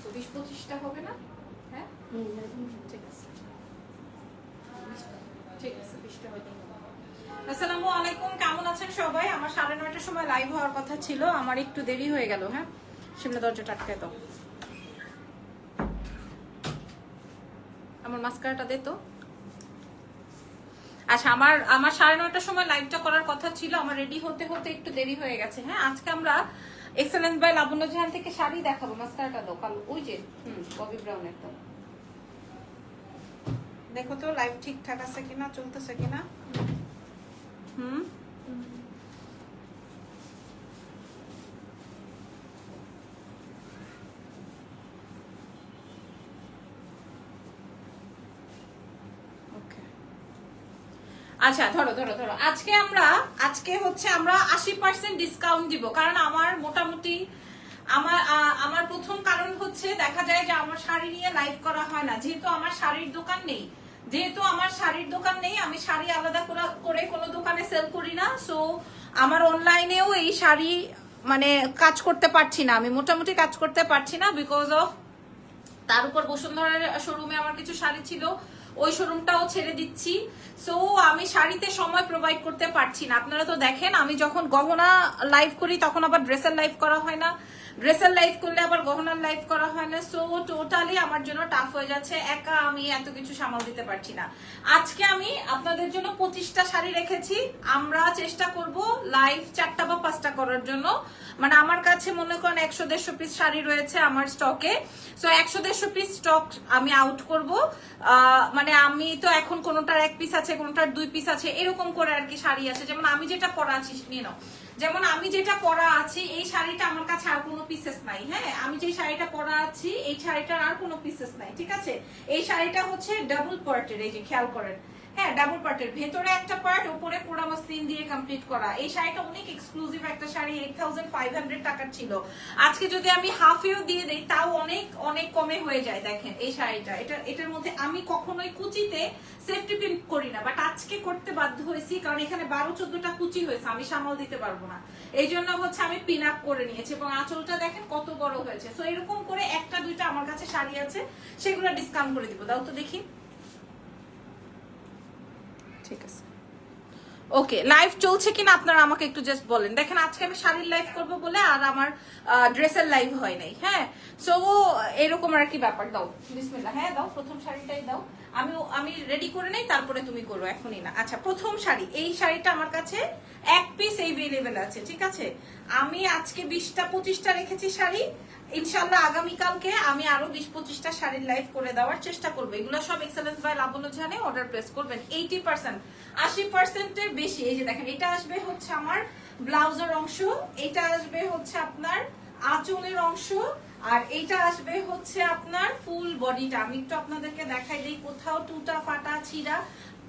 তো 20-25টা হবে না? হ্যাঁ ঠিক আছে, ঠিক আছে 20টা হয়ে গেল। আসসালামু আলাইকুম, কেমন আছেন সবাই? আমার 9:30টার সময় লাইভ হওয়ার কথা ছিল, আমার একটু দেরি হয়ে গেল। হ্যাঁ সামনে দরজাটা আটকায় দাও, আমার মাস্কারাটা দে তো। আচ্ছা আমার 9:30টার সময় লাইভটা করার কথা ছিল, আমার রেডি হতে হতে একটু দেরি হয়ে গেছে। হ্যাঁ আজকে আমরা এক্সেলেন্স বাই লাবণ্য জাহান থেকে শাড়ি দেখাবো। মাস্কারাটা দাও কালো, ওই যে ববি ব্রাউনের তো। দেখো তো লাইভ ঠিকঠাক আছে কিনা, চলতেছে কিনা। আচ্ছা ধরো ধরো ধরো, আজকে হচ্ছে আমরা 80% ডিসকাউন্ট দিব, কারণ আমার মোটামুটি আমার প্রথম কারণ হচ্ছে দেখা যায় যে আমার শাড়ি নিয়ে লাইভ করা হয় না, যেহেতু আমার শাড়ির দোকান নেই, আমি শাড়ি আলাদা করে কোনো দোকানে সেল করি না। সো আমার অনলাইনেও এই শাড়ি মানে কাজ করতে পারছি না, আমি মোটামুটি কাজ করতে পারছি না বিকজ অফ তার উপর বসুন্ধরার শোরুমে আমার কিছু শাড়ি ছিল, ওই শোরুমটাও ছেড়ে দিচ্ছি। সো আমি শাড়িতে সময় প্রোভাইড করতে পারছি না। আপনারা তো দেখেন আমি যখন গহনা লাইভ করি তখন আবার ড্রেসের লাইভ করা হয় না, ড্রেসের লাইভ করলে আবার গহনার লাইভ করা হয় না। সো টোটালি আমার জন্য টাফ হয়ে যাচ্ছে, একা আমি এত কিছু সামাল দিতে পারছি না। আজকে আমি আপনাদের জন্য 25টা শাড়ি রেখেছি, আমরা চেষ্টা করব লাইভ 4টা বা 5টা করার জন্য। মানে আমার কাছে মনে করেন 100-150 পিস শাড়ি রয়েছে আমার স্টকে। সো 100-150 পিস স্টক আমি আউট করব। মানে আমি তো এখন কোনোটার 1 পিস আছে, কোনোটার 2 পিস আছে, এরকম করে আর কি শাড়ি আছে। যেমন আমি যেটা পরা আছি নিয়ে নাও, যেমন আমি যেটা পরা আছি এই শাড়িটা আমার কাছে আর কোনো পিসেস নাই। হ্যাঁ আমি যে শাড়িটা পরা আছি এই শাড়িটার আর কোনো পিসেস নাই, ঠিক আছে। এই শাড়িটা হচ্ছে ডাবল পার্টের, এই যে খেয়াল করেন, হ্যাঁ ডাবল পার্টের, ভেতরে একটা পার্ট, উপরে পোড়া মসলিন দিয়ে কমপ্লিট করা। এই শাড়িটা অনেক এক্সক্লুসিভ একটা শাড়ি, 8500 টাকার ছিল। আজকে যদি আমি হাফেও দিয়ে দেই তাও অনেক অনেক কমে হয়ে যায়। দেখেন এই শাড়িটা, এটার মধ্যে আমি কখনোই কুচিতে সেফটি পিন করি না, বাট আজকে করতে বাধ্য হয়েছি কারণ এখানে 12-14টা কুচি হয়েছে, আমি সামাল দিতে পারবো না, এই জন্য হচ্ছে আমি পিন আপ করে নিয়েছি। এবং আঁচলটা দেখেন কত বড় হয়েছে। সো এরকম করে 1টা-2টা আমার কাছে শাড়ি আছে, সেগুলো ডিসকাউন্ট করে দিব। দাও তো দেখি, ঠিক আছে ওকে। লাইভ চলছে কিনা আপনারা আমাকে একটু জাস্ট বলেন। দেখেন আজকে আমি শাড়ির লাইভ করব বলে আর আমার ড্রেসের লাইভ হয় নাই। হ্যাঁ সো এরকম আর কি ব্যাপার। দাও বিসমিল্লাহ, হ্যাঁ দাও, প্রথম শাড়িটাই দাও। আমি রেডি করে নেই, তারপরে তুমি করো, এখনই না। আচ্ছা প্রথম শাড়ি, এই শাড়িটা আমার কাছে 1 পিস এভেলেবেল আছে, ঠিক আছে। আমি আজকে 20-25টা রেখেছি শাড়ি, ইনশাল্লাহ আগামীকালকে আমি আরো 20-25টা শাড়ির লাইভ করে দেওয়ার চেষ্টা করবো। এগুলো সব এক্সেলেন্স বাই লাবণ্য জাহানে অর্ডার প্লেস করবেন। 80%, 80%-এর বেশি। এই যে দেখেন এটা আসবে হচ্ছে আমার ব্লাউজের অংশ, এটা আসবে হচ্ছে আপনার আঁচলের অংশ, আর এইটা আসবে হচ্ছে আপনার ফুল বডিটা। আমি একটু আপনাদেরকে দেখাই দিই, কোথাও টুটা ফাটা ছিঁড়া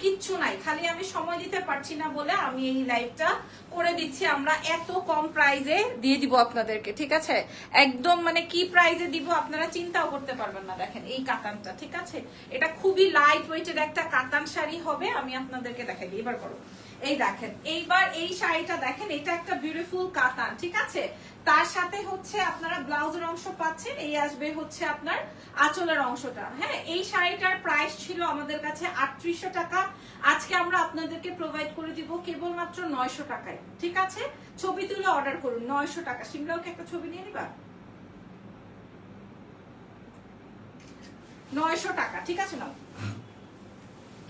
কিচ্ছু নাই, খালি আমি সময় দিতে পারছি না বলে আমি এই লাইভটা করে দিচ্ছি। আমরা এত কম প্রাইজে দিয়ে দিব আপনাদেরকে, ঠিক আছে। একদম মানে কি প্রাইজে দিব আপনারা চিন্তাও করতে পারবেন না। দেখেন এই কাতানটা, ঠিক আছে, এটা খুবই লাইট ওয়েটের একটা কাতান শাড়ি হবে। আমি আপনাদেরকে দেখাই দিই, এবার করো। এই দেখেন এইবার এই শাড়িটা দেখেন, এটা একটা বিউটিফুল কাতান, ঠিক আছে। তার সাথে হচ্ছে আপনারা ব্লাউজের অংশ পাচ্ছেন, এই আসবে হচ্ছে আপনার আঁচলের অংশটা। হ্যাঁ এই শাড়িটার প্রাইস ছিল আমাদের কাছে 3800 টাকা, আজকে আমরা আপনাদেরকে প্রোভাইড করে দিব কেবলমাত্র 900 টাকায়, ঠিক আছে। ছবি তুলে অর্ডার করুন, 900 টাকা। সিমলাওকে একটা ছবি নিয়ে নিবা, 900 টাকা, ঠিক আছে। নাও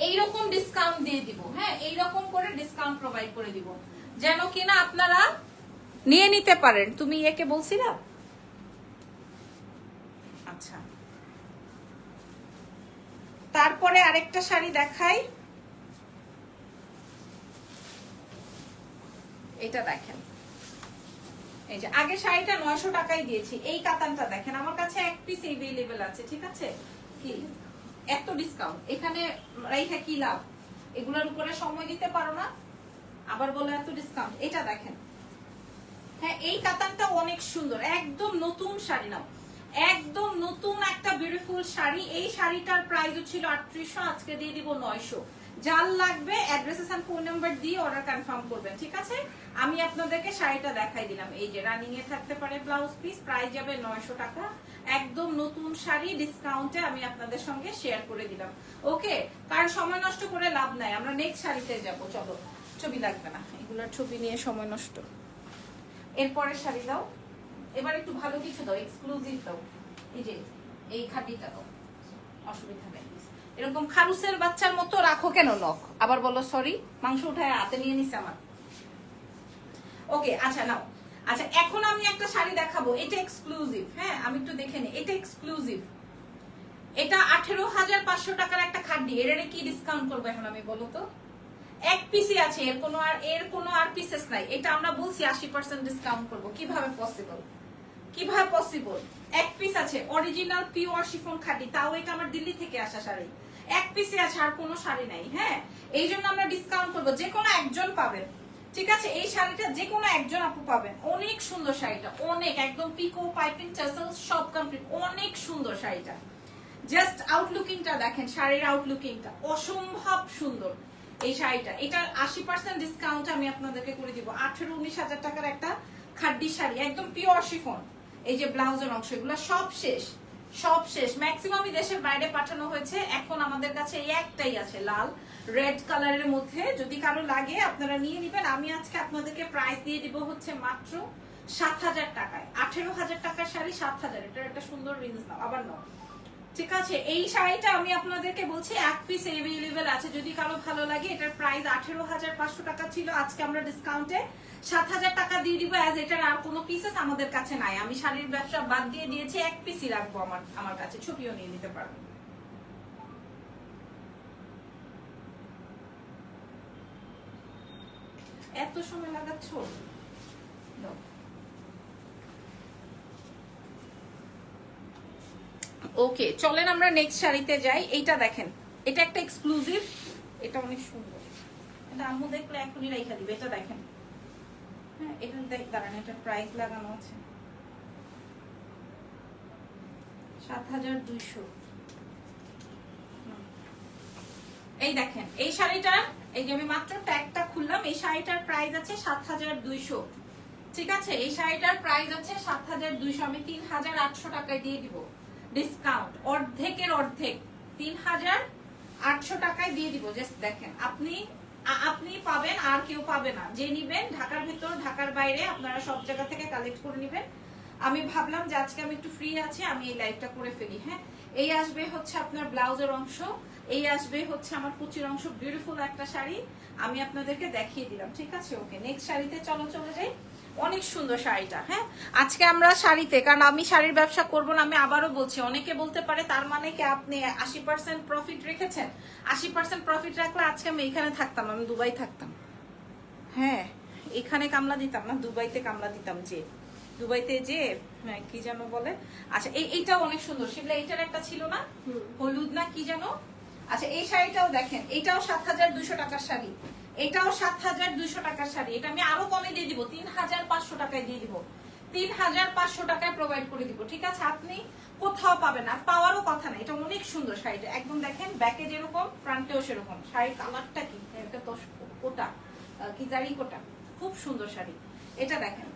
এইরকম ডিসকাউন্ট দিয়ে দিব, হ্যাঁ এইরকম করে ডিসকাউন্ট প্রোভাইড করে দিব যেন কিনা আপনারা নিয়ে নিতে পারেন। তুমি একে বলছিলা, আচ্ছা তারপরে আরেকটা শাড়ি দেখাই, এটা দেখেন। এই যে আগের শাড়িটা 900 টাকায় দিয়েছি, এই কাতানটা দেখেন আমার কাছে 1 পিস এভেলেবেল আছে, ঠিক আছে। কি এত ডিসকাউন্ট এখানে রাইখা কি লাভ, এগুলোর উপরে সময় দিতে পারো না, আবার বলে এত ডিসকাউন্ট। এটা দেখেন, হ্যাঁ এই কাতানটা অনেক সুন্দর, একদম নতুন শাড়ি। নাও একদম নতুন একটা বিউটিফুল শাড়ি। এই শাড়িটার প্রাইস ছিল 3800, আজকে দিয়ে দিব 900। যার লাগবে অ্যাড্রেসেস এন্ড ফোন নাম্বার দিয়ে অর্ডার কনফার্ম করবেন, ঠিক আছে? আমি আপনাদেরকে শাড়িটা দেখাই দিলাম, এই যে রানিং এ থাকতে পারে ব্লাউজ পিস, প্রাইস যাবে 900 টাকা, একদম নতুন শাড়ি, ডিসকাউন্টে আমি আপনাদের সঙ্গে শেয়ার করে দিলাম। ওকে, কারণ সময় নষ্ট করে লাভ নাই, আমরা নেক্সট শাড়িতে যাব। চলো, ছবি লাগবে না, এগুলোর ছবি নিয়ে সময় নষ্ট। এরপরের শাড়ি দাও, এবার একটু ভালো কিছু দাও, এক্সক্লুসিভ দাও। এই যে এই খাটিটা দাও, অসুবিধা নেই। এরকম খারুসের বাচ্চার মতো রাখো কেন নখ? আবার বলো সরি, মাংস উঠায় হাতে নিয়ে নিছে আমার। ওকে, আচ্ছা নাও। আচ্ছা, এখন আমি একটা শাড়ি দেখাবো, এটা এক্সক্লুসিভ। হ্যাঁ, আমি একটু দেখে নিই, এটা এক্সক্লুসিভ। এটা 18,500 টাকার একটা খাড্ডি। এর কি ডিসকাউন্ট করবো এখন আমি, বলো তো? এক পিসই আছে, এর কোনো আর পিসেস নাই। এটা আমরা বলছি 80% ডিসকাউন্ট করবো, কিভাবে পসিবল? কিভাবে পসিবল? এক পিস আছে, অরিজিনাল পিওর শিফন খাঁটি, তাও এটা আমার দিল্লি থেকে আসা শাড়ি। এক পিসে আছে, আর কোনো শাড়ি নাই। হ্যাঁ, এই জন্য আমরা ডিসকাউন্ট করবো, যে কোনো একজন পাবেন, ঠিক আছে? এই শাড়িটা যে কোনো একজন আপু পাবেন। অনেক সুন্দর শাড়িটা, অনেক, একদম পিকো পাইপিং টাসেল সব কমপ্লিট, অনেক সুন্দর শাড়িটা। জাস্ট আউটলুকিংটা দেখেন, শাড়ির আউটলুকিংটা অসম্ভব সুন্দর। এই শাড়িটা, এটা 80% ডিসকাউন্ট আমি আপনাদেরকে করে দিব। 18-19 হাজার টাকার একটা খাড্ডি শাড়ি, একদম পিওর শিফন। এই যে ব্লাউজের অংশ, এগুলো সব শেষ, সব শেষ। ম্যাক্সিমামই দেশের বাইরে পাঠানো হয়েছে, এখন আমাদের কাছে এই একটাই আছে, লাল রেড কালারের মধ্যে। যদি কারো লাগে আপনারা নিয়ে নিবেন। আমি আজকে আপনাদেরকে প্রাইস দিয়ে দিব হচ্ছে মাত্র 7,000 টাকায়। 18,000 টাকার শাড়ি 7,000, এটার একটা সুন্দর রেঞ্জ নাও, আবার নাও, ঠিক আছে? এই শাড়িটা আমি আপনাদেরকে বলছি এক পিস अवेलेबल আছে, যদি কারো ভালো লাগে। এটার প্রাইস 18,500 টাকা ছিল, আজকে আমরা ডিসকাউন্টে 7,000 টাকা দিয়ে দিব। অ্যাজ এটার আর কোনো পিসেস আমাদের কাছে নাই, আমি শাড়ির ব্যবসা বাদ দিয়ে দিয়েছি, এক পিসই রাখবো আমার কাছে, ছবিও নিয়ে নিতে পারবো। এত সময় লাগাচ্ছ? ওকে, চলেন আমরা নেক্সট শাড়িতে যাই। এইটা দেখেন, এটা একটা এক্সক্লুসিভ, এটা অনেক সুন্দর। এটা আম্মু দেখলে এখনই রাইখা দিবে। এটা দেখেন, হ্যাঁ, এটা দাঁড়ান, এটা প্রাইস লাগানো আছে 7,200। এই দেখেন এই শাড়িটা, এই যে আমি মাত্র ট্যাগটা খুললাম, এই শাড়িটার প্রাইস আছে 7,200, ঠিক আছে? এই শাড়িটার প্রাইস আছে 7,200, আমি 3,800 টাকায় দিয়ে দিব ডিসকাউন্ট, অর্ধেকের অর্ধেক, 3,800 টাকায় দিয়ে দিব। জাস্ট দেখেন, আপনি পাবেন, আর কেউ পাবে না। যে নিবেন, ঢাকার ভিতর ঢাকার বাইরে আপনারা সব জায়গা থেকে কালেক্ট করে নিবেন। আমি ভাবলাম যে আজকে আমি একটু ফ্রি আছি, আমি এই লাইভটা করে ফেলি। হ্যাঁ, এই আসবে হচ্ছে আপনার ব্লাউজের অংশ, এই আসবে হচ্ছে আমার কুচির অংশ। বিউটিফুল একটা শাড়ি আমি আপনাদেরকে দেখিয়ে দিলাম, ঠিক আছে? ওকে, নেক্সট শাড়িতে চলে যাই। অনেক সুন্দর শাড়িটা। হ্যাঁ, আজকে আমরা শাড়িতে, কারণ আমি শাড়ির ব্যবসা করবো না, আমি আবারও বলছি, অনেকে বলতে পারে তার মানে কি আপনি 80% প্রফিট রেখেছেন? 80% প্রফিট রাখলে আজকে আমি এখানে থাকতাম, আমি দুবাই থাকতাম। হ্যাঁ, এখানে কামলা দিতাম না, দুবাইতে কামলা দিতাম। যে দুবাইতে যে কি যেন বলে, আচ্ছা এইটাও অনেক সুন্দর। সেগুলো এইটার একটা ছিল না, হলুদ না কি যেন। আচ্ছা, এই শাড়িটাও দেখেন, এটাও 7,200 টাকার শাড়ি, এটাও 7,200 টাকার শাড়ি। এটা আমি আরো কমে দিয়ে দিব, 3,500 টাকায় দিয়ে দিব, 3,500 টাকায় প্রোভাইড করে দিব, ঠিক আছে? আপনি কোথাও পাবেন না, পাওয়ারও কথা না। এটা অনেক সুন্দর শাড়িটা, একদম দেখেন, ব্যাকে যেরকম ফ্রন্টেও সেরকম। শাড়ির কালারটা কি, এটা তো কোটা কি জারি কোটা, খুব সুন্দর শাড়ি। এটা দেখেন,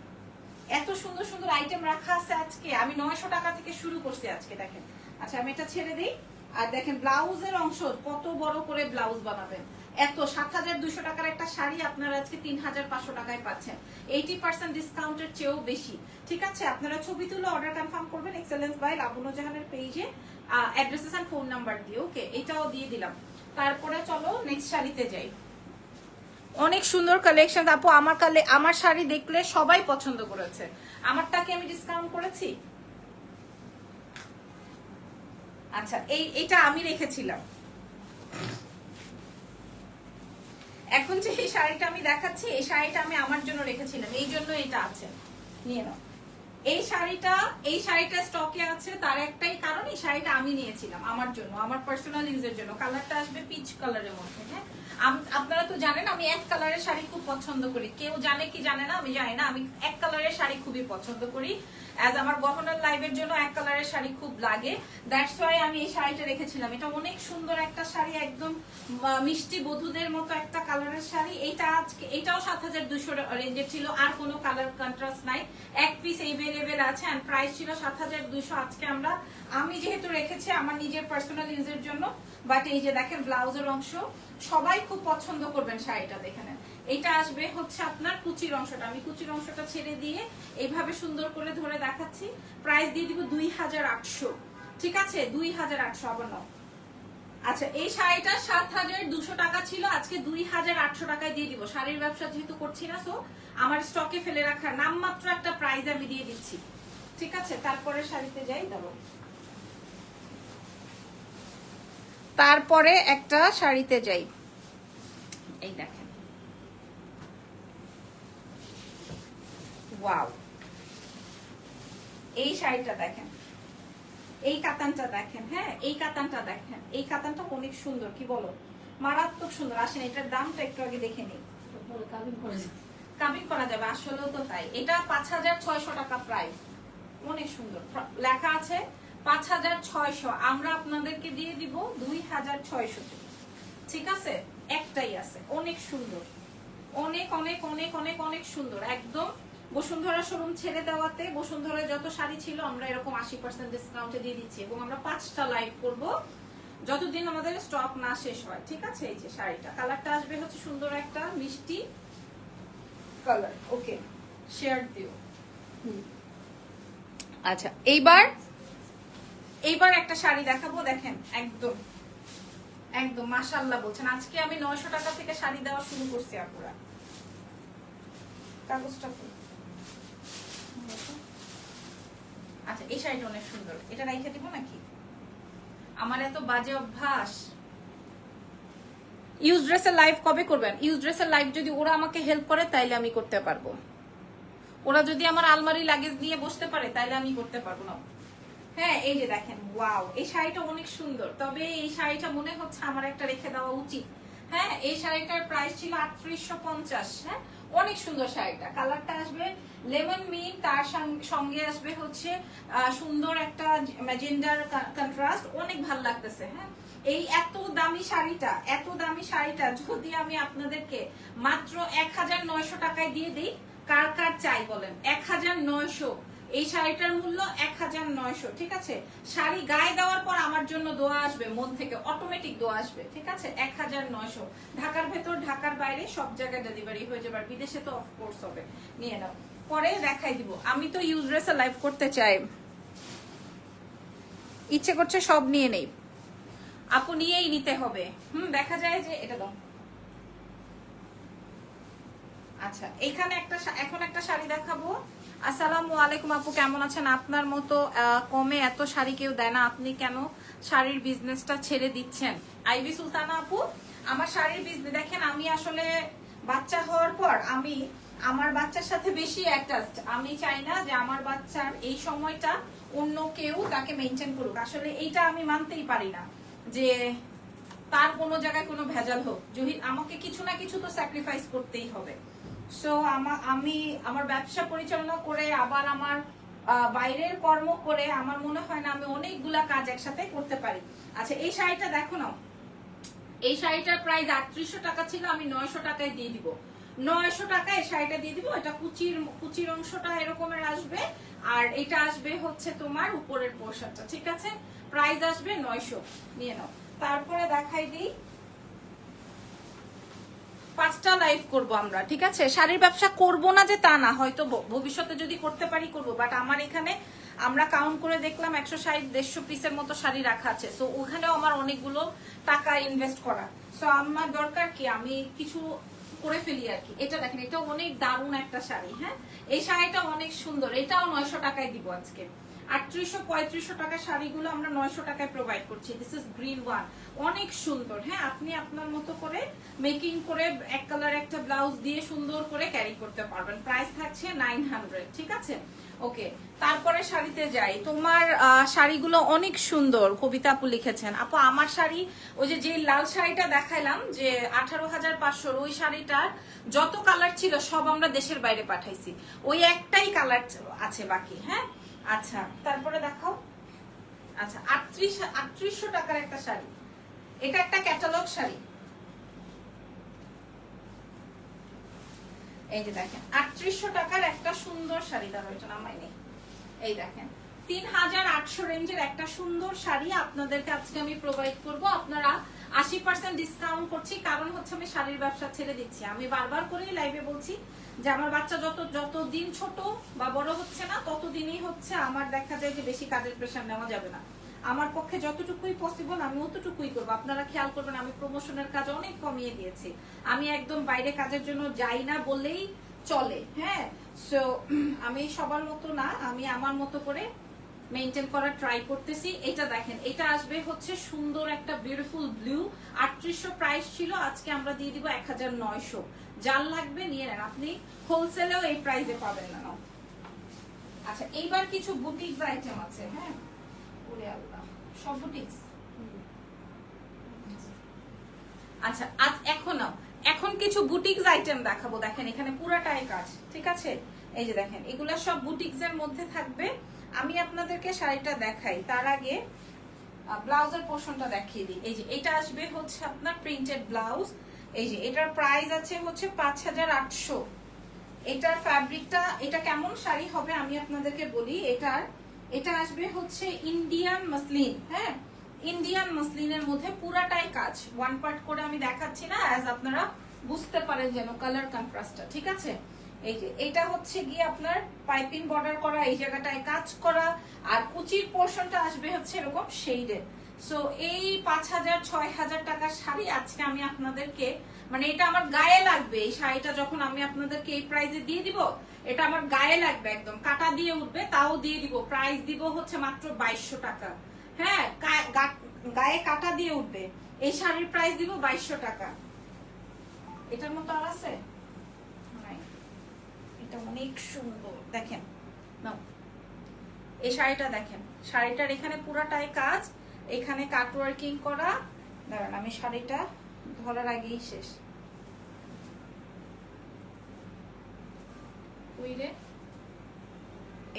এত সুন্দর সুন্দর আইটেম রাখা আছে আজকে। আমি 900 টাকা থেকে শুরু করছি আজকে, দেখেন। আচ্ছা, আমি এটা ছেড়ে দিই। আর দেখেন ব্লাউজের অংশ, কত বড় করে ব্লাউজ বানাবেন। এত 7,200 টাকার একটা শাড়ি আপনারা আজকে 3,500 টাকায় পাচ্ছেন, 80% ডিসকাউন্টের চেয়েও বেশি, ঠিক আছে? আপনারা ছবি তুলে অর্ডার কনফার্ম করবেন এক্সেলেন্স বাই লাবণ্য জাহানের পেজে, অ্যাড্রেসেস এন্ড ফোন নাম্বার দিয়ে। ওকে, এটাও দিয়ে দিলাম। তারপরে চলো নেক্সট শাড়িতে যাই। অনেক সুন্দর কালেকশন আপু, আমার শাড়ি দেখলে সবাই পছন্দ করেছে। আমারটাকে আমি ডিসকাউন্ট করেছি। আচ্ছা, এইটা আমি রেখেছিলাম। এখন যে এই শাড়িটা আমি দেখাচ্ছি, এই শাড়িটা আমি আমার জন্য রেখেছিলাম, এই জন্য এটা আছে, নিয়ে নাও। এই শাড়িটা স্টকে আছে, তার একটাই কারণ, এই শাড়িটা আমি নিয়েছিলাম আমার জন্য, আমার পার্সোনাল ইউজের জন্য। কালারটা আসবে পিচ কালারের মধ্যে। হ্যাঁ, আপনারা তো জানেন আমি এক কালারের শাড়ি খুব পছন্দ করি। কেউ জানে কি জানে না আমি জানি না, আমি এক কালারের শাড়ি খুবই পছন্দ করি। অ্যাজ আমার গহনার লাইভের জন্য এক কালারের শাড়ি খুব লাগে, দ্যাটস ওয়াই আমি এই শাড়িটা রেখেছিলাম। এটা অনেক সুন্দর একটা শাড়ি, একদম মিষ্টি বধূদের মতো একটা কালারের শাড়ি। এইটা আজকে এটাও 7200 রেঞ্জের ছিল, আর কোনো কালার কন্ট্রাস্ট নাই, এক পিস এভেলেবেল আছে, এন্ড প্রাইস ছিল 7200। আজকে আমি যেহেতু রেখেছি আমার নিজের পার্সোনাল ইউজের জন্য, বাট এই যে দেখেন ব্লাউজের অংশ সবাই খুব পছন্দ করবেন শাড়িটা, দেখে নেন। এটা আসবে হচ্ছে আপনার কুচির অংশটা, আমি কুচির অংশটা ছেড়ে দিয়ে এইভাবে সুন্দর করে ধরে দেখাচ্ছি। প্রাইস দিয়ে দিব 2800, ঠিক আছে 2800 আবার নাও। আচ্ছা এই শাড়িটা 7200 টাকা ছিল, আজকে 2800 টাকায় দিয়ে দিব। শাড়ির ব্যবসা যেহেতু করছি না, সো আমার স্টকে ফেলে রাখার নামমাত্র একটা প্রাইস আমি দিয়ে দিচ্ছি, ঠিক আছে। তারপরে শাড়িতে যাই, দাও। তারপরে একটা শাড়িতে যাই, এই দেখেন, ওয়াও, এই শাড়িটা দেখেন, এই কাতানটা দেখেন, হ্যাঁ এই কাতানটা দেখেন, এই কাতানটা অনেক সুন্দর, কি বলো, মারাত্মক সুন্দর। আসেন এটার দামটা একটু আগে দেখে নিই, কাবিন করা যাবে, আসলেও তো তাই। এটা 5600 টাকা প্রাইস, অনেক সুন্দর, লেখা আছে 5600, আমরা আপনাদেরকে দিয়ে দিব 2600, ঠিক আছে। একটাই আছে, অনেক সুন্দর, অনেক অনেক অনেক অনেক অনেক সুন্দর, একদম বসুন্ধরা শোরুম ছেড়ে দেওয়াতে বসুন্ধরায় যত শাড়ি ছিল আমরা এরকম 80% ডিসকাউন্টে দিয়ে দিচ্ছি, এবং আমরা 5টা লাইভ করব যতদিন আমাদের স্টক না শেষ হয়, ঠিক আছে। এই যে শাড়িটা, কালারটা আসবে হচ্ছে সুন্দর একটা মিষ্টি কালার, ওকে শেয়ার দিও। আচ্ছা এইবার একটা শাড়ি দেখাবো, দেখেন একদম একদম মাশাআল্লাহ বলছেন। আজকে আমি 900 টাকা থেকে শাড়ি দেওয়া শুরু করছি আপুরা। কাগজটা, আচ্ছা এই শাড়িটা অনেক সুন্দর, এটা রাইখে দিব নাকি, আমার এত বাজে অভ্যাস। ইউজ ড্রেসের লাইভ কবে করবেন? ইউজ ড্রেসের লাইভ যদি ওরা আমাকে হেল্প করে তাইলে আমি করতে পারবো, ওরা যদি আমার আলমারি লাগেজ নিয়ে বসতে পারে তাইলে আমি করতে পারবো না। হ্যাঁ এই যে দেখেন, ওয়াও, এই শাড়িটা অনেক সুন্দর, তবে এই শাড়িটা মনে হচ্ছে আমার একটা রেখে দেওয়া উচিত। হ্যাঁ এই শাড়িটার প্রাইস ছিল 3850, হ্যাঁ অনেক সুন্দর শাড়িটা, কালারটা আসবে লেমন মিন্ট, তার সঙ্গে আসবে হচ্ছে সুন্দর একটা ম্যাজেন্ডার কন্ট্রাস্ট, অনেক ভালো লাগতেছে। হ্যাঁ এই এত দামি শাড়িটা যদি আমি আপনাদেরকে মাত্র 1900 টাকায় দিয়ে দিই, কার কার চাই বলেন? 1900, এই শাড়িটার মূল্য 1900, ঠিক আছে। শাড়ি গায়ে দেওয়ার পর আমার জন্য দোয়া আসবে, মন থেকে অটোমেটিক দোয়া আসবে, ঠিক আছে। 1900, ঢাকার ভেতর ঢাকার বাইরে সব জায়গায় ডেলিভারি হয়ে যাবে, বিদেশে তো অফকোর্স হবে। নিয়ে নাও, পরে দেখাই দিব। আমি তো ইউজ ড্রেসে লাইভ করতে চাই, ইচ্ছে করছে সব নিয়ে নেই, আপু নিয়েই নিতে হবে। দেখা যায় যে এটা দাও। আচ্ছা এখানে এখন একটা শাড়ি দেখাবো। আসসালামু আলাইকুম আপু, কেমন আছেন? আপনার মতো কমে এত শাড়ি কেউ দেয় না, আপনি কেন শাড়ির বিজনেসটা ছেড়ে দিচ্ছেন? আইভি সুলতানা আপু, আমার শাড়ির বিজনেস দেখেন, আমি আসলে বাচ্চা হওয়ার পর আমি আমার বাচ্চার সাথে বেশি অ্যাটাচড। আমি চাই না যে আমার বাচ্চার এই সময়টা অন্য কেউ তাকে মেনটেন করুক। আসলে এইটা আমি মানতেই পারি না যে তার কোনো জায়গায় কোনো ভেজাল হোক, যদি আমাকে কিছু না কিছু তো স্যাক্রিফাইস করতেই হবে। সো আমি আমার ব্যবসা পরিচালনা করে আবার আমার বাইরের কর্ম করে আমার মনে হয় না আমি অনেকগুলা কাজ একসাথে করতে পারি। আচ্ছা এই শাড়িটা দেখো না, এই শাড়িটার প্রাইস 3800 টাকা ছিল, আমি 900 টাকায় দিয়ে দিব। 900 টাকায় এই শাড়িটা দিয়ে দিব। এটা কুচির অংশটা এরকমের আসবে, আর এটা আসবে হচ্ছে তোমার উপরের পোর্শনটা, ঠিক আছে। প্রাইস আসবে 900, নিয়ে নাও। তারপরে দেখাই দিই, 5টা লাইভ করব আমরা, ঠিক আছে। শাড়ির ব্যবসা করব না যে তা না, হয়তো ভবিষ্যতে যদি করতে পারি করব, বাট আমার এখানে আমরা কাউন্ট করে দেখলাম 160-150 পিসের মতো শাড়ি রাখা আছে, সো ওখানেও আমার অনেকগুলো টাকা ইনভেস্ট করা। সো আমার দরকার কি আমি কিছু করে ফেলি আর কি। এটা দেখেন, এটা অনেক দারুণ একটা শাড়ি, হ্যাঁ এই শাড়িটা অনেক সুন্দর, এটাও 900 টাকায় দিব আজকে। 3800-3500 টাকার শাড়িগুলো আমরা 900 টাকায় প্রোভাইড করছি। দিস ইজ গ্রিন ওয়ান, অনেক সুন্দর। হ্যাঁ আপনি আপনার মতো করে মেকিং করে এক কালার একটা ব্লাউজ দিয়ে সুন্দর করে ক্যারি করতে পারবেন। প্রাইস থাকছে 900, ঠিক আছে। ওকে তারপরে শাড়িতে যাই। তোমার শাড়িগুলো অনেক সুন্দর, কবিতা আপু লিখেছেন। আপু আমার শাড়ি, ওই যে লাল শাড়িটা দেখাইলাম যে 18,500, ওই শাড়িটার যত কালার ছিল সব আমরা দেশের বাইরে পাঠাইছি, ওই একটাই কালার আছে বাকি। হ্যাঁ আচ্ছা তারপরে দেখাও। আচ্ছা 3800 টাকার একটা শাড়ি, এটা একটা ক্যাটালগ শাড়ি। এই যে দেখেন 3800 টাকার একটা সুন্দর শাড়ি, দাঁড়াও এটা নামাই নেই। এই দেখেন 3800 রেঞ্জের একটা সুন্দর শাড়ি আপনাদেরকে আজকে আমি প্রোভাইড করব। আপনারা 80% ডিসকাউন্ট করছি, কারণ হচ্ছে আমি শাড়ির ব্যবসা ছেড়ে দিচ্ছি। আমি বারবার করেই লাইভে বলছি যে আমার বাচ্চা যত দিন ছোট বা বড় হচ্ছে না ততদিনই হচ্ছে আমার দেখা যায় যে বেশি কাজের প্রেশার নেওয়া যাবে না। আমার পক্ষে যতটুকুই পসিবল আমি অতটুকুই করবো। আপনারা খেয়াল করবেন আমি প্রমোশনের কাজ অনেক কমিয়ে দিয়েছি। আমি একদম বাইরে কাজের জন্য যাই না বললেই চলে। হ্যাঁ, সো আমি সবার মতো না, আমি আমার মতো করে মেইনটেইন করার ট্রাই করতেছি। এটা দেখেন, এটা আসবে হচ্ছে সুন্দর একটা বিউটিফুল ব্লু। 3800 প্রাইস ছিল, আজকে আমরা দিয়ে দিব 1900। যার লাগবে নিয়ে নেন, আপনি হোলসেলেও এই প্রাইসে পাবেন না। আচ্ছা এইবার কিছু বুটিক্স আইটেম আছে। হ্যাঁ, ওরে আল্লাহ, সব বুটিক্স। আচ্ছা আজ এখন কিছু বুটিক্স আইটেম দেখাবো। দেখেন এখানে পুরাটাই কাজ, ঠিক আছে? এই যে দেখেন এগুলা সব বুটিক্স এর মধ্যে থাকবে। আমি আপনাদেরকে শাড়িটা দেখাই তার আগে ব্লাউজের পোর্শনটা দেখিয়ে দিই। এই যে এটা আসবে হচ্ছে আপনার প্রিন্টেড ব্লাউজ। এই যে এটার প্রাইস আছে হচ্ছে 5800। এটার ফ্যাব্রিকটা, এটা কেমন শাড়ি হবে আমি আপনাদেরকে বলি। এটা আসবে হচ্ছে ইন্ডিয়ান মসলিন। হ্যাঁ, ইন্ডিয়ান মসলিনের মধ্যে পুরাটাই কাজ, ওয়ান পার্ট করে আমি দেখাচ্ছি না, অ্যাজ আপনারা বুঝতে পারেন যেন কালার কন্ট্রাস্টটা, ঠিক আছে? এই যে এটা হচ্ছে গিয়ে আপনার পাইপিং বর্ডার করা, এই জায়গাটায় কাজ করা, আর কুচির পোর্শনটা আসবে হচ্ছে এরকম শেডেড। সো এই 5000-6000 টাকার শাড়ি আজকে আমি আপনাদেরকে, মানে এটা আমার গায়ে লাগবে। এই শাড়িটা যখন আমি আপনাদেরকে এই প্রাইসে দিয়ে দিব, এটা আমার গায়ে লাগবে, একদম কাটা দিয়ে উঠবে, তাও দিয়ে দিব। প্রাইস দিব হচ্ছে মাত্র 2200 টাকা। হ্যাঁ, গায়ে কাটা দিয়ে উঠবে, এই শাড়ির প্রাইস দিব 2200 টাকা। এটার মতো আর আছে? এটা অনেক সুন্দর, দেখেন নাও এই শাড়িটা দেখেন। শাড়িটার এখানে পুরাটাই কাজ, এখানে কাট ওয়ার্কিং করা। দাঁড়ান আমি শাড়িটা ধরার আগেই শেষ।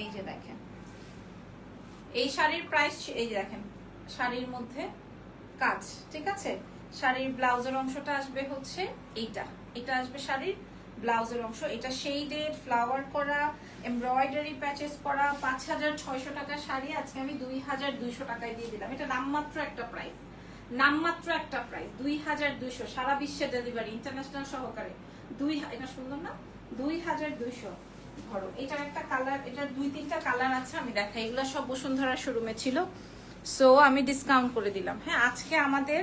এই যে দেখেন এই শাড়ির প্রাইস, এই যে দেখেন শাড়ির মধ্যে কাজ, ঠিক আছে? শাড়ির ব্লাউজের অংশটা আসবে হচ্ছে এটা আসবে শাড়ির ব্লাউজের অংশ। এটা শেডেড, ফ্লাওয়ার করা, এমব্রয়ডারি প্যাচেস করা। 5600 টাকার শাড়ি আজকে আমি 2200 টাকায় দিয়ে দিলাম। এটা নামমাত্র একটা প্রাইস, 2200, সারা বিশ্বে ডেলিভারি, ইন্টারন্যাশনাল সহকারে। এটা সুন্দর না? 2200। ধরো এটার একটা কালার, এটার 2-3টা কালার আছে, আমি দেখাই। এগুলো সব বসুন্ধরা শোরুমে ছিল, সো আমি ডিসকাউন্ট করে দিলাম। হ্যাঁ, আজকে আমাদের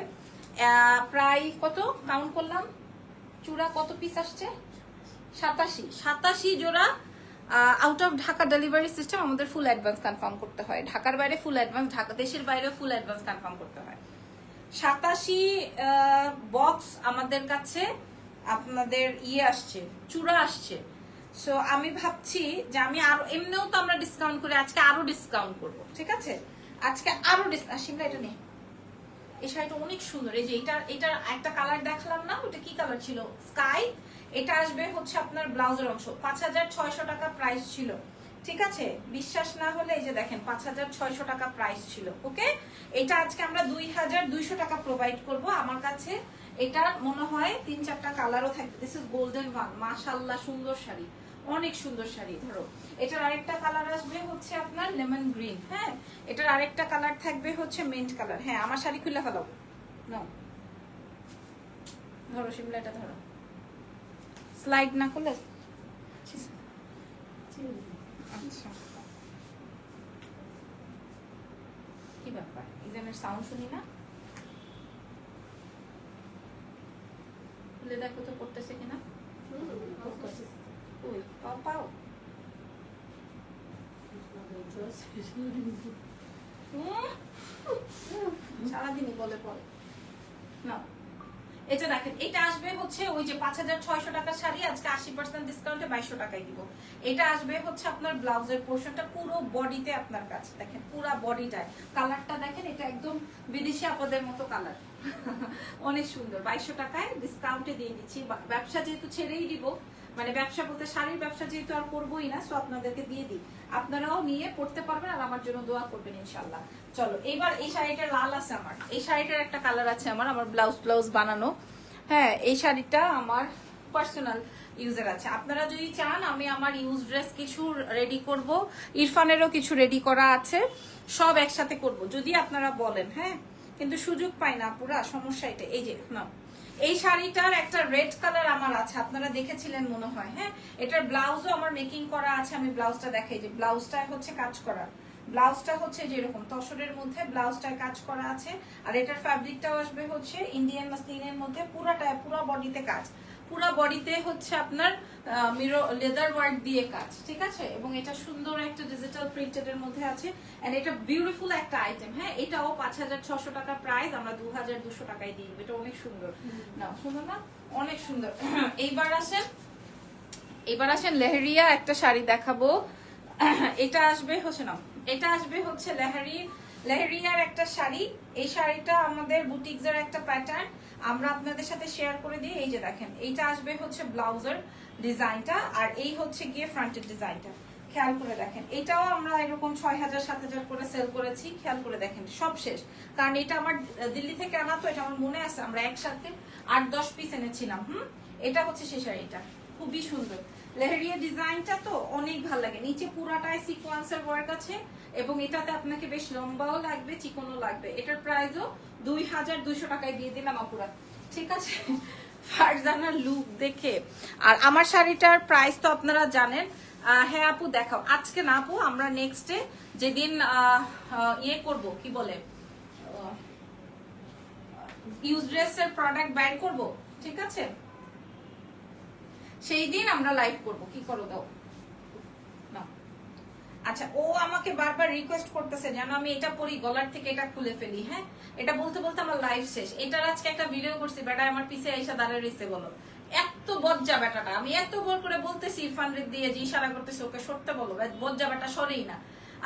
প্রায় কত কাউন্ট করলাম, চূড়া কত পিস আসছে? 87 জোড়া। Out of Dhaka delivery system, আমাদের ফুল অ্যাডভান্স কনফার্ম করতে হয়। ঢাকার বাইরে ফুল অ্যাডভান্স, ঢাকা দেশের বাইরে ফুল অ্যাডভান্স কনফার্ম করতে হয়। 87 বক্স আমাদের কাছে আপনাদের আসছে, চূড়া আসছে। সো আমি ভাবছি যে আমি আরো, এমনিও তো আমরা ডিসকাউন্ট করে, আজকে আরো ডিসকাউন্ট করবো, ঠিক আছে? আজকে আরো ডিসকাউন্ট। এটা নেই, এই শাড়িটা অনেক সুন্দর। এই যে এটার একটা কালার দেখালাম না, ওটা কি কালার ছিল? স্কাই। এটা আসবে হচ্ছে আপনার ব্লাউজের অংশ। 5600 টাকা প্রাইস ছিল, ঠিক আছে? বিশ্বাস না হলে এই যে দেখেন 5600 টাকা প্রাইস ছিল। ওকে, এটা আজকে আমরা 2200 টাকা প্রোভাইড করব। আমার কাছে এটা মনে হয় 3-4টা কালারও থাকবে। দিস ইজ গোল্ডেন ওয়ান, মাশাআল্লাহ সুন্দর শাড়ি, অনেক সুন্দর শাড়ি। ধরো এটার আরেকটা কালার আসবে হচ্ছে আপনার লেমন গ্রিন। হ্যাঁ, এটার আরেকটা কালার থাকবে হচ্ছে মিন্ট কালার। হ্যাঁ, আমার শাড়ি খুলে ফেলাও, নাও ধরো শিমলাটা ধরো, স্লাইড না করলে। আচ্ছা, কি ব্যাপার, ইজনের সাউন্ড শুনি না? খুলে দেখো তো পড়তেছে কিনা। ওই পাও পাও, সারাদিনই বলে পড়ে না। এটা দেখেন, এটা আসবে হচ্ছে ওই যে 5600 টাকার শাড়ি, আজকে 80% ডিসকাউন্টে 2200 টাকায় দিব। এটা আসবে হচ্ছে আপনার ব্লাউজের পোর্শনটা, পুরো বডিতে আপনার কাজ। দেখেন পুরো বডিটায় কালারটা দেখেন, এটা একদম বিদেশি আপদের মতো কালার, অনেক সুন্দর। 2200 টাকায় ডিসকাউন্টে দিয়ে দিচ্ছি। ব্যবসা যেহেতু ছেড়েই দিব, মানে ব্যবসা বলতে শাড়ির ব্যবসা যেহেতু আর করবোই না, সো আপনাদেরকে দিয়ে দিই, আপনারাও নিয়ে পড়তে পারবেন আর আমার জন্য দোয়া করবেন ইনশাল্লাহ। চলো এবার এই শাড়িটা লাল আছে আমার, এই শাড়িটার একটা কালার আছে আমার ব্লাউজ বানানো। হ্যাঁ, এই শাড়িটা আমার পার্সোনাল ইউজের আছে। আপনারা যদি চান আমি আমার ইউজ ড্রেস কিছু রেডি করব, ইরফানেরও কিছু রেডি করা আছে, সব একসাথে করব যদি আপনারা বলেন। হ্যাঁ, কিন্তু সুযোগ পাই না পুরা, সমস্যা এটা। এই যে না, এই শাড়িটার একটা রেড কালার আমার আছে, আপনারা দেখেছিলেন মনে হয়। হ্যাঁ, এটার ব্লাউজও আমার মেকিং করা আছে, আমি ব্লাউজটা দেখাই। যে ব্লাউজটা হচ্ছে কাজ করা, ব্লাউজটা হচ্ছে যেরকম তসরের মধ্যে ব্লাউজটায় কাজ করা আছে, আর এটার ফ্যাব্রিকটাও আসবে হচ্ছে ইন্ডিয়ান মাসলিনের মধ্যে, পুরা বডিতে কাজ, পুরা বডিতে হচ্ছে আপনার মিরর লেদার ওয়ার্ক দিয়ে কাজ, ঠিক আছে। এবং এটা সুন্দর একটা ডিজিটাল প্রিন্টেড এর মধ্যে আছে, এন্ড এটা বিউটিফুল একটা আইটেম। হ্যাঁ, এটাও 5600 টাকা প্রাইস, আমরা 2200 টাকায় দিই। এটা অনেক সুন্দর না, সুন্দর না, অনেক সুন্দর। এইবার আসেন লেহেরিয়া একটা শাড়ি দেখাবো। এটা আসবে হচ্ছে না, এটা আসবে হচ্ছে লেহেরিয়ার একটা শাড়ি। এই শাড়িটা আমাদের বুটিক্সের একটা প্যাটার্ন, আমরা আপনাদের সাথে শেয়ার করে দিই। এই যে দেখেন, এইটা আসবে হচ্ছে ব্লাউজের ডিজাইনটা, আর এই হচ্ছে গিয়ে ফ্রন্টের ডিজাইনটা। খেয়াল করে দেখেন, এটাও আমরা এরকম 6000-7000 করে সেল করেছি। খেয়াল করে দেখেন, সব শেষ, কারণ এটা আমার দিল্লি থেকে আনা, তো এটা আমার মনে আছে আমরা একসাথে 8-10 পিস এনেছিলাম। এটা হচ্ছে সেই শাড়িটা, খুবই সুন্দর। লেহেরিয়া ডিজাইনটা তো অনেক ভালো লাগে, নিচে পুরাটায় সিকোয়েন্সের ওয়ার্ক আছে, এবং এটাতে আপনাকে বেশ লম্বাও লাগবে, চিকনও লাগবে। এটার প্রাইসও 2200 টাকায় দিয়ে দিলাম আপুরা, ঠিক আছে। ফারজানার লুক দেখে, আর আমার শাড়িটার প্রাইস তো আপনারা জানেন। হ্যাঁ আপু দেখাও, আজকে না আপু, আমরা নেক্সট ডে যেদিন ইয়ে করব, কি বলে, ইউজ ড্রেসের প্রোডাক্ট বাইর করব, ঠিক আছে, সেই দিন আমরা লাইভ করব। কি করো দাও না। আচ্ছা, ও আমাকে বারবার রিকোয়েস্ট করতেছে যেন আমি এটা পরি, গলার থেকে এটা খুলে ফেলি। হ্যাঁ, এটা বলতে বলতে আমার লাইভ শেষ। এটার আজকে একটা ভিডিও করছি, বেটা আমার পিছে আইসা দাঁড়িয়ে রইছে, বলো এত বজ্জা বেটাটা, আমি এত বড় করে বলতেছি ইরফান রেড দিয়ে যে ইশারা করতেছে ওকে সরতে বলো, বজ্জা বেটা সরেই না।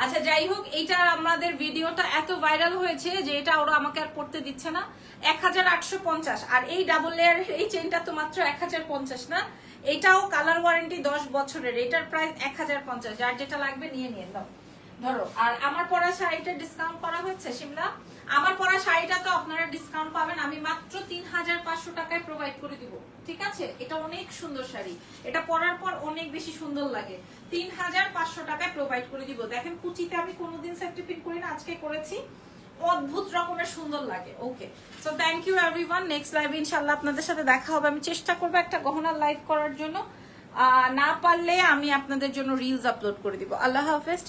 আচ্ছা যাই হোক, এইটা আমাদের ভিডিওটা এত ভাইরাল হয়েছে যে এটা ওরা আমাকে আর পড়তে দিচ্ছে না। 1850, আর এই ডাবল লেয়ারের এই চেনটা তো মাত্র 1050 না, এটাও কালার ওয়ারেন্টি 10 বছরের। এটার প্রাইস 1050, যার যেটা লাগবে নিয়ে নিয়ে দাও, ধরো। আর আমার পরা শাড়িটা ডিসকাউন্ট করা হচ্ছে শিমলা, আমার পরা শাড়িটা তো আপনারা ডিসকাউন্ট পাবেন, আমি মাত্র 3500 টাকায় প্রোভাইড করে দিব, ঠিক আছে। এটা অনেক সুন্দর শাড়ি, এটা পরার পর অনেক বেশি সুন্দর লাগে। 3500 টাকায় প্রোভাইড করে দিব। দেখেন, কুচিতে আমি কোনোদিন সেফটি পিন করি না, আজকে করেছি, অদ্ভুত রকমের সুন্দর লাগে। Okay, so thank you everyone. Next live ইনশাআল্লাহ আপনাদের সাথে দেখা হবে। আমি চেষ্টা করবো একটা গহনার লাইভ করার জন্য, না পারলে আমি আপনাদের জন্য রিলস আপলোড করে দিব। আল্লাহ হাফেজ।